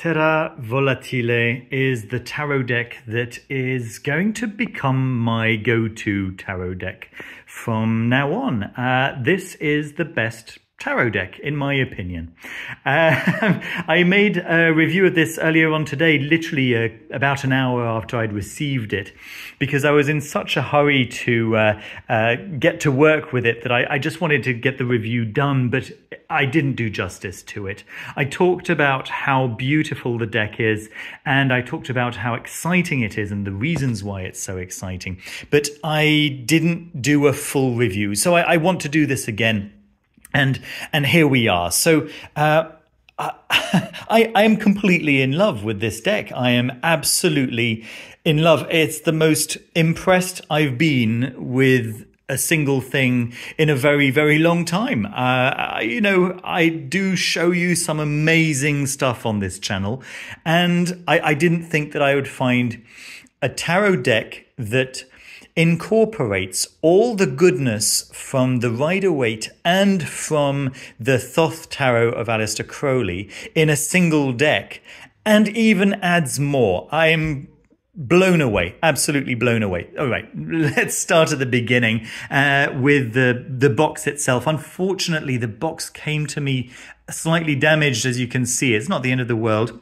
Terra Volatile is the tarot deck that is going to become my go-to tarot deck from now on. This is the best tarot deck, in my opinion. I made a review of this earlier on today, literally about an hour after I'd received it, because I was in such a hurry to get to work with it that I just wanted to get the review done, but I didn't do justice to it. I talked about how beautiful the deck is, and I talked about how exciting it is and the reasons why it's so exciting, but I didn't do a full review. So I want to do this again. And here we are. So I am completely in love with this deck. I am absolutely in love. It's the most impressed I've been with a single thing in a very, very long time. I do show you some amazing stuff on this channel, and I didn't think that I would find a tarot deck that incorporates all the goodness from the Rider-Waite and from the Thoth Tarot of Aleister Crowley in a single deck, and even adds more. I'm blown away, absolutely blown away. All right, let's start at the beginning with the box itself. Unfortunately, the box came to me slightly damaged, as you can see. It's not the end of the world.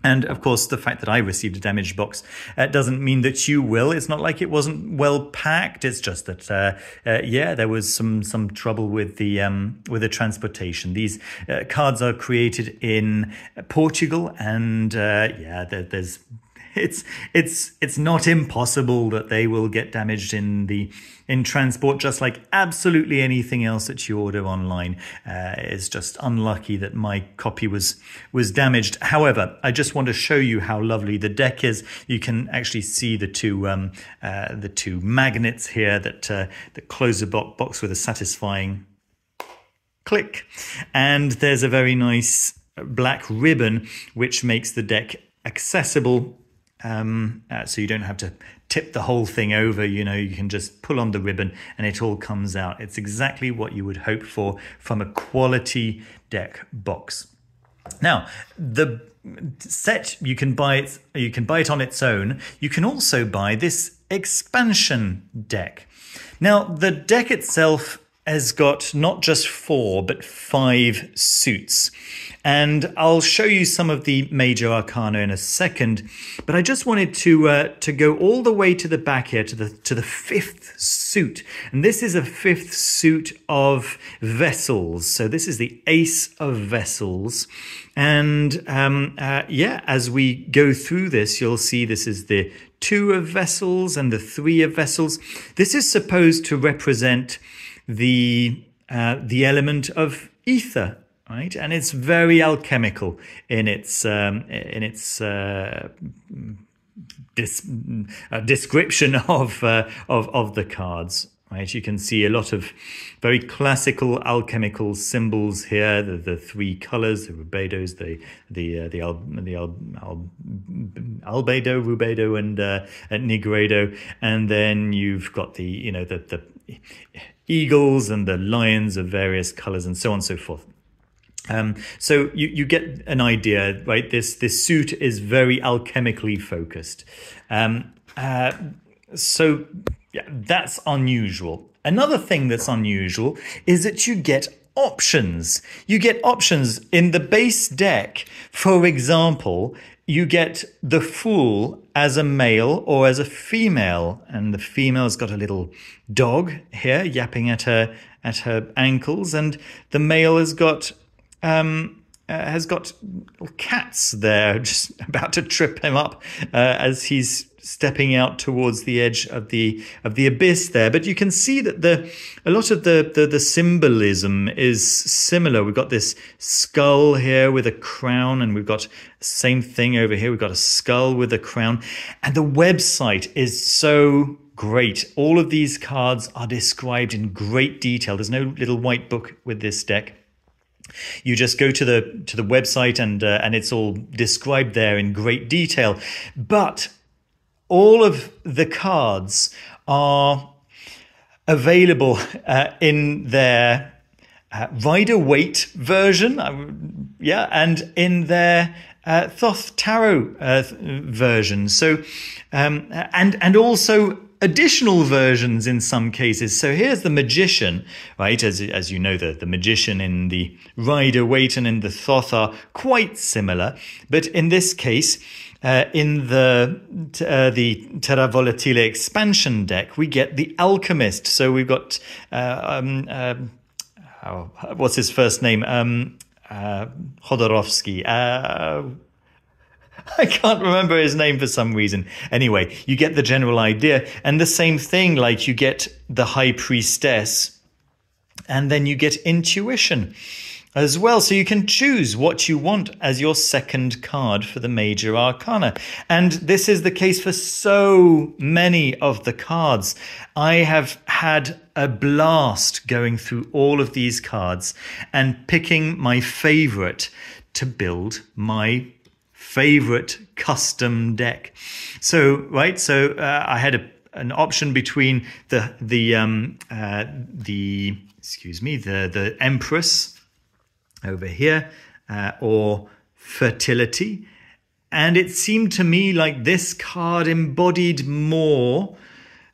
And of course, the fact that I received a damaged box doesn't mean that you will. It's not like it wasn't well packed. It's just that, there was some trouble with the transportation. These cards are created in Portugal, and it's not impossible that they will get damaged in transport, just like absolutely anything else that you order online. It's just unlucky that my copy was damaged. However, I just want to show you how lovely the deck is. You can actually see the two magnets here that close the box with a satisfying click, and there's a very nice black ribbon which makes the deck accessible. So you don't have to tip the whole thing over, you can just pull on the ribbon and it all comes out. It's exactly what you would hope for from a quality deck box. Now, the set, you can buy it on its own. You can also buy this expansion deck. Now, the deck itself has got not just 4, but 5 suits. And I'll show you some of the major arcana in a second, but I just wanted to go all the way to the back here to the 5th suit. And this is a 5th suit of vessels. So this is the Ace of Vessels. And as we go through this, you'll see this is the 2 of Vessels and the 3 of Vessels. This is supposed to represent the element of ether, right? And it's very alchemical in its description of the cards, right? You can see a lot of very classical alchemical symbols here. The 3 colors, the rubedos, albedo, rubedo, and nigredo, and then you've got the eagles and the lions of various colors, and so on and so forth. So you get an idea, right? This suit is very alchemically focused. So that's unusual. Another thing that's unusual is that you get options. You get options in the base deck. For example, you get the Fool as a male or as a female, and the female's got a little dog here yapping at her ankles, and the male has got cats there just about to trip him up as he's stepping out towards the edge of the abyss there. But you can see that a lot of the symbolism is similar. We've got this skull here with a crown, and we've got the same thing over here. We've got a skull with a crown, and the website is so great. All of these cards are described in great detail. There's no little white book with this deck. You just go to the website and it's all described there in great detail. But all of the cards are available in their Rider-Waite version, and in their Thoth Tarot version. So, and also additional versions in some cases. So here's the Magician, right? As you know, the Magician in the Rider-Waite and in the Thoth are quite similar, but in this case, in the Terra Volatile Expansion deck, we get the Alchemist. So we've got what's his first name? Khodorovsky. I can't remember his name for some reason. Anyway, you get the general idea. And the same thing, like you get the High Priestess, and then you get Intuition as well. So you can choose what you want as your second card for the major arcana. And this is the case for so many of the cards. I have had a blast going through all of these cards and picking my favorite to build my favorite custom deck. So, right, so I had an option between the Empress over here, or Fertility. And it seemed to me like this card embodied more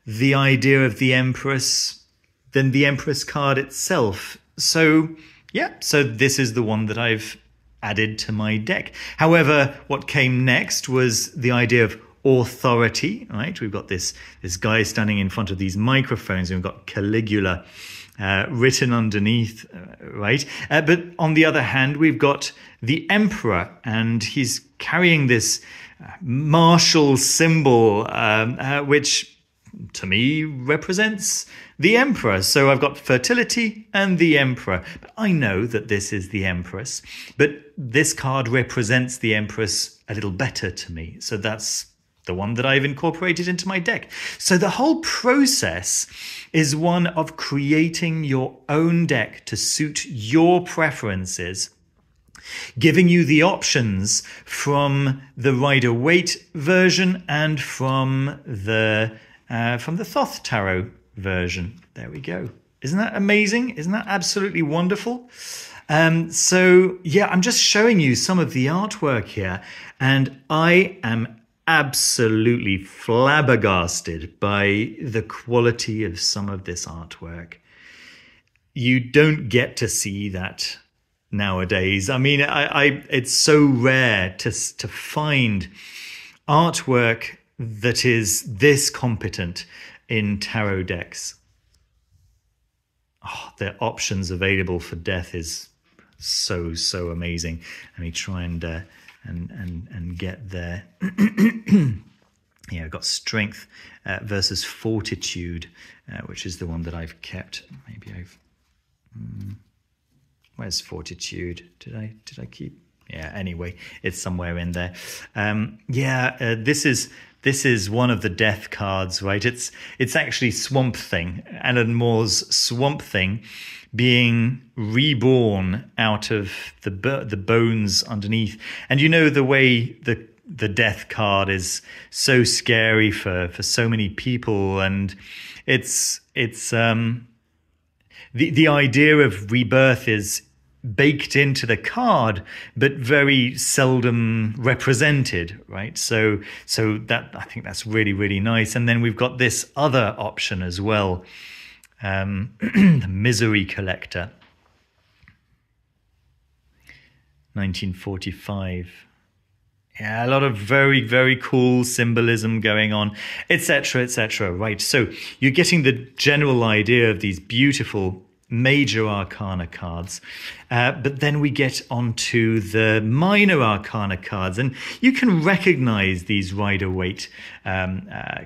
the idea of the Empress than the Empress card itself. So, yeah, so this is the one that I've added to my deck. However, what came next was the idea of authority, right? We've got this guy standing in front of these microphones, and we've got Caligula written underneath, right? But on the other hand, we've got the Emperor, and he's carrying this martial symbol, which to me represents the Emperor. So I've got Fertility and the Emperor. But I know that this is the Empress, but this card represents the Empress a little better to me. So that's the one that I've incorporated into my deck. So the whole process is one of creating your own deck to suit your preferences, giving you the options from the Rider-Waite version and from the Thoth Tarot version. There we go. Isn't that amazing? Isn't that absolutely wonderful? So yeah, I'm just showing you some of the artwork here, and I am absolutely flabbergasted by the quality of some of this artwork. You don't get to see that nowadays. I mean, it's so rare to find artwork that is this competent in tarot decks. Oh, the options available for death is so amazing. Let me try and get there. Yeah, I've got Strength versus Fortitude, which is the one that I've kept. Maybe I've. Where's Fortitude? Did I keep? Yeah. Anyway, it's somewhere in there. This is one of the death cards, right? It's actually Swamp Thing, Alan Moore's Swamp Thing, being reborn out of the bones underneath. And you know the way the death card is so scary for so many people, and it's the idea of rebirth is baked into the card, but very seldom represented, right? So that, I think that's really nice. And then we've got this other option as well, the Misery Collector, 1945. Yeah, a lot of very cool symbolism going on, etc., right? So you're getting the general idea of these beautiful major arcana cards, but then we get onto the minor arcana cards, and you can recognize these Rider-Waite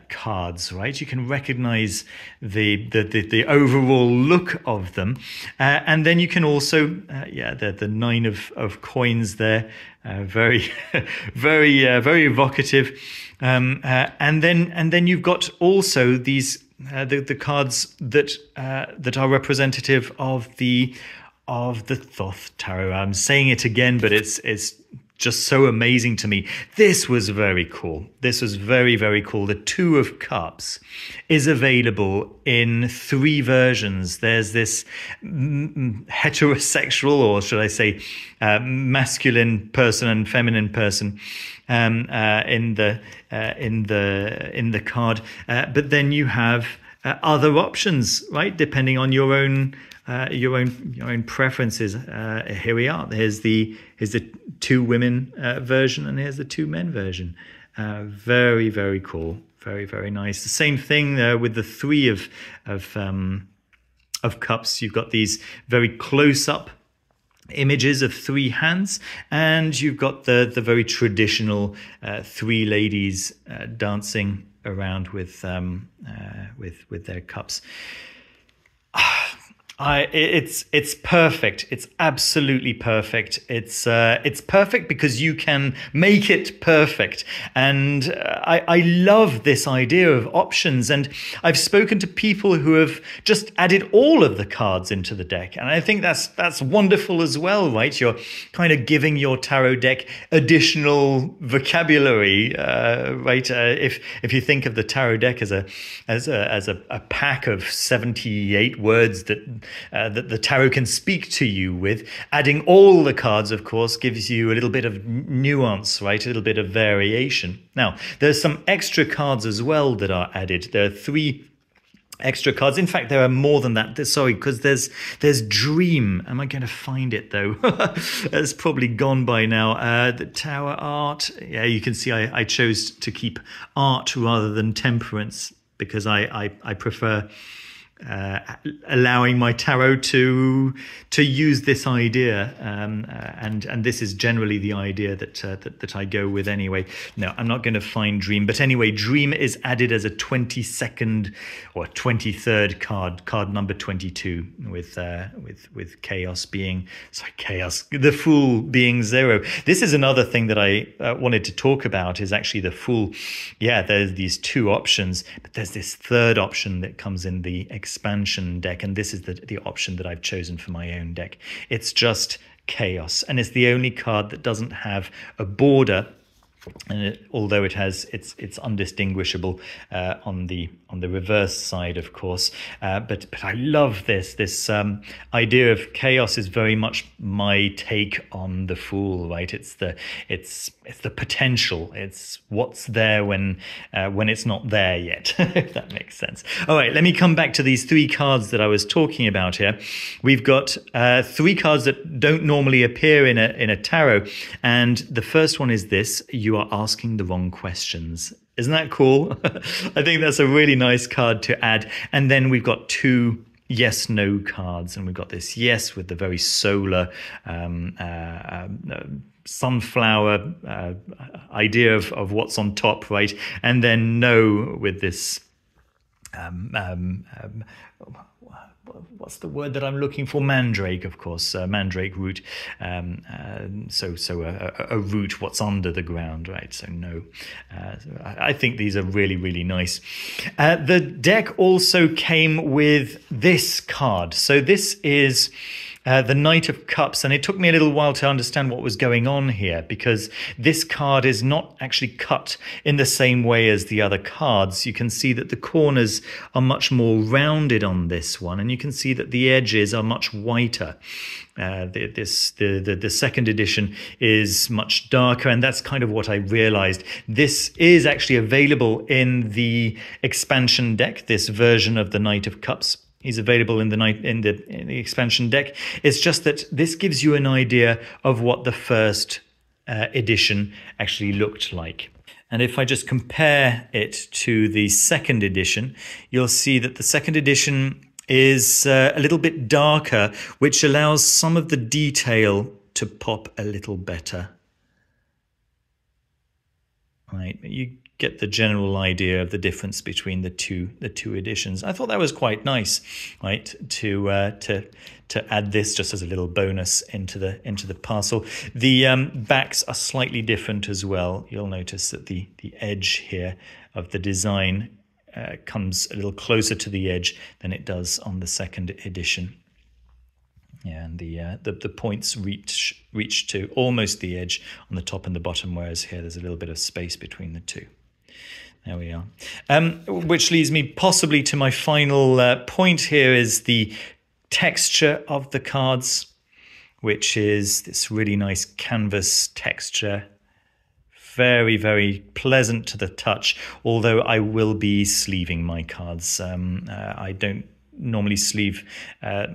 cards, right? You can recognize the overall look of them, and then you can also the nine of coins there, very evocative, and then you've got also these the cards that are representative of the Thoth Tarot. I'm saying it again, but it's just so amazing to me. This was very cool. This was very, very cool. The Two of Cups is available in 3 versions. There's this heterosexual, or should I say masculine person and feminine person in the card, but then you have other options, right, depending on your own preferences. Here we are. Here's the 2 women version, and here's the 2 men version. Very, very cool. Very, very nice. The same thing with the 3 of cups. You've got these very close up images of 3 hands, and you've got the very traditional 3 ladies dancing around with their cups. It's perfect. It's absolutely perfect. It's perfect because you can make it perfect. And I love this idea of options. And I've spoken to people who have just added all of the cards into the deck. And I think that's wonderful as well, right? You're kind of giving your tarot deck additional vocabulary, right? If you think of the tarot deck as a pack of 78 words that the tarot can speak to you with. Adding all the cards, of course, gives you a little bit of nuance, right? A little bit of variation. Now, there's some extra cards as well that are added. There are 3 extra cards. In fact, there are more than that. Sorry, because there's Dream. Am I going to find it, though? It's probably gone by now. The Tower Art. Yeah, you can see I chose to keep art rather than temperance because I prefer allowing my tarot to use this idea, and this is generally the idea that I go with anyway. No, I'm not going to find Dream, but anyway, Dream is added as a 22nd or 23rd card number 22, with Chaos, the Fool being 0. This is another thing that I wanted to talk about, is actually the Fool. Yeah, there's these 2 options, but there's this 3rd option that comes in the expansion deck, and this is the option that I've chosen for my own deck. It's just Chaos, and it's the only card that doesn't have a border, and although it has, it's undistinguishable on the reverse side, of course. But I love this idea of Chaos is very much my take on the Fool, right? It's the potential. It's what's there when it's not there yet, if that makes sense. All right, let me come back to these 3 cards that I was talking about here. We've got 3 cards that don't normally appear in a tarot, and the first one is this: You are asking the wrong questions. Isn't that cool? I think that's a really nice card to add. And then we've got 2 yes/no cards, and we've got this yes with the very solar sunflower idea of what's on top, right? And then no with this what's the word that I'm looking for? Mandrake, of course, mandrake root. So a root, what's under the ground, right? So no. I think these are really, really nice. The deck also came with this card. So this is the Knight of Cups, and it took me a little while to understand what was going on here, because this card is not actually cut in the same way as the other cards. You can see that the corners are much more rounded on this one, and you can see that the edges are much whiter. The second edition is much darker, and that's kind of what I realized. This is actually available in the expansion deck, this version of the Knight of Cups. He's available in the expansion deck. It's just that this gives you an idea of what the first edition actually looked like. And if I just compare it to the second edition, you'll see that the second edition is a little bit darker, which allows some of the detail to pop a little better. Right, you get the general idea of the difference between the two editions. I thought that was quite nice, right? To add this just as a little bonus into the parcel. The backs are slightly different as well. You'll notice that the edge here of the design comes a little closer to the edge than it does on the second edition. Yeah, and the points reach to almost the edge on the top and the bottom, whereas here there's a little bit of space between the two. There we are. Which leads me possibly to my final point here is the texture of the cards, which is this really nice canvas texture. Very, very pleasant to the touch, although I will be sleeving my cards. I don't normally sleeve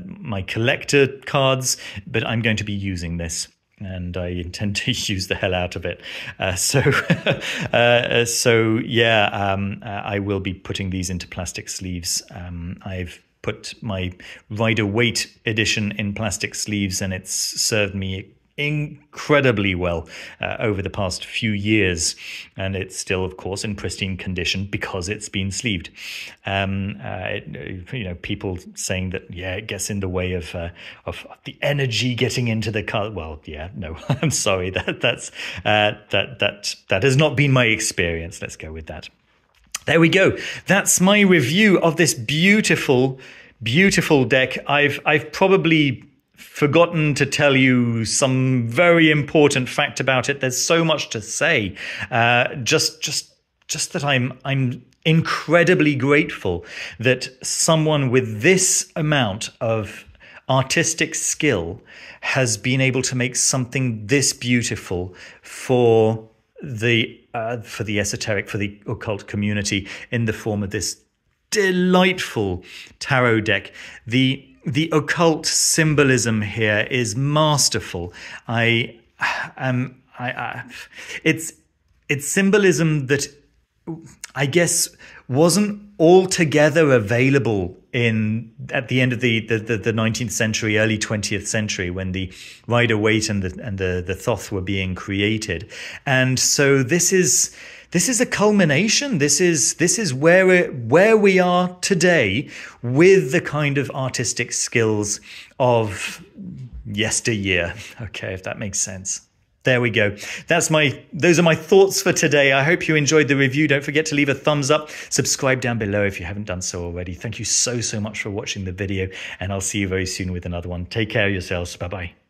my collector cards, but I'm going to be using this, and I intend to use the hell out of it. So I will be putting these into plastic sleeves. I've put my Rider-Waite edition in plastic sleeves, and it's served me incredibly well over the past few years, and it's still, of course, in pristine condition because it's been sleeved. People saying that it gets in the way of the energy getting into the car. Well, no, I'm sorry, that has not been my experience. Let's go with that. There we go. That's my review of this beautiful, beautiful deck. I've probably forgotten to tell you some very important fact about it. There's so much to say. Just that I'm incredibly grateful that someone with this amount of artistic skill has been able to make something this beautiful for the esoteric, for the occult community, in the form of this delightful tarot deck. The occult symbolism here is masterful. It's symbolism that I guess wasn't altogether available at the end of the 19th century, early 20th century, when the Rider-Waite and the Thoth were being created. And so this is a culmination. This is where we are today with the kind of artistic skills of yesteryear. Okay, if that makes sense. There we go. Those are my thoughts for today. I hope you enjoyed the review. Don't forget to leave a thumbs up. Subscribe down below if you haven't done so already. Thank you so much for watching the video, and I'll see you very soon with another one. Take care of yourselves. Bye-bye.